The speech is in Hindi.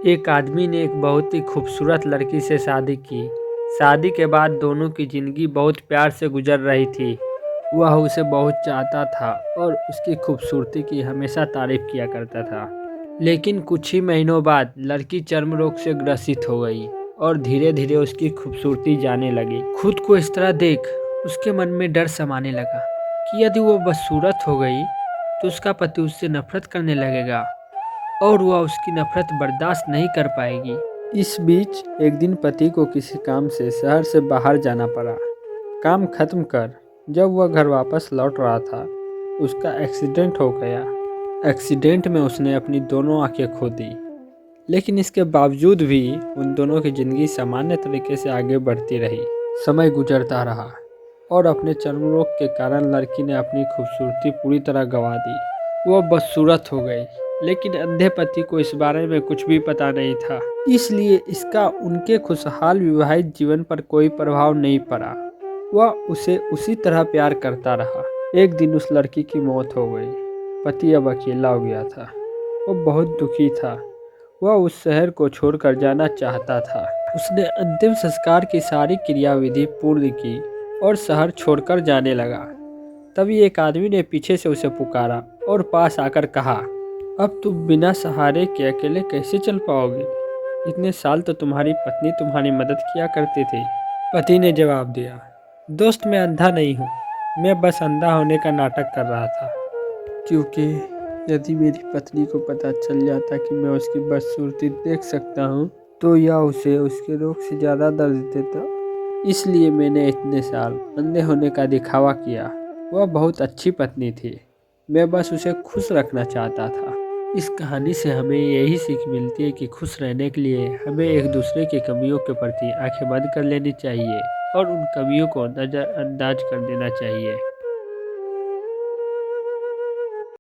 एक आदमी ने एक बहुत ही खूबसूरत लड़की से शादी की। शादी के बाद दोनों की ज़िंदगी बहुत प्यार से गुजर रही थी। वह उसे बहुत चाहता था और उसकी खूबसूरती की हमेशा तारीफ किया करता था। लेकिन कुछ ही महीनों बाद लड़की चर्म रोग से ग्रसित हो गई और धीरे धीरे उसकी खूबसूरती जाने लगी। खुद को इस तरह देख उसके मन में डर समाने लगा कि यदि वो बदसूरत हो गई तो उसका पति उससे नफरत करने लगेगा और वह उसकी नफरत बर्दाश्त नहीं कर पाएगी। इस बीच एक दिन पति को किसी काम से शहर से बाहर जाना पड़ा। काम खत्म कर जब वह घर वापस लौट रहा था, उसका एक्सीडेंट हो गया। एक्सीडेंट में उसने अपनी दोनों आंखें खो दी, लेकिन इसके बावजूद भी उन दोनों की जिंदगी सामान्य तरीके से आगे बढ़ती रही। समय गुजरता रहा और अपने चर्म रोग के कारण लड़की ने अपनी खूबसूरती पूरी तरह गंवा दी। वह बदसूरत हो गई, लेकिन अंधे पति को इस बारे में कुछ भी पता नहीं था, इसलिए इसका उनके खुशहाल विवाहित जीवन पर कोई प्रभाव नहीं पड़ा। वह उसे उसी तरह प्यार करता रहा। एक दिन उस लड़की की मौत हो गई। पति अब अकेला हो गया था। वह बहुत दुखी था। वह उस शहर को छोड़कर जाना चाहता था। उसने अंतिम संस्कार की सारी क्रियाविधि पूर्ण की और शहर छोड़कर जाने लगा। तभी एक आदमी ने पीछे से उसे पुकारा और पास आकर कहा, अब तुम बिना सहारे के अकेले कैसे चल पाओगे? इतने साल तो तुम्हारी पत्नी तुम्हारी मदद किया करती थी। पति ने जवाब दिया, दोस्त मैं अंधा नहीं हूँ, मैं बस अंधा होने का नाटक कर रहा था, क्योंकि यदि मेरी पत्नी को पता चल जाता कि मैं उसकी बदसूरती देख सकता हूँ तो यह उसे उसके रोग से ज़्यादा दर्द देता। इसलिए मैंने इतने साल अंधे होने का दिखावा किया। वह बहुत अच्छी पत्नी थी, मैं बस उसे खुश रखना चाहता था। इस कहानी से हमें यही सीख मिलती है कि खुश रहने के लिए हमें एक दूसरे की कमियों के प्रति आंखें बंद कर लेनी चाहिए और उन कमियों को नज़रअंदाज कर देना चाहिए।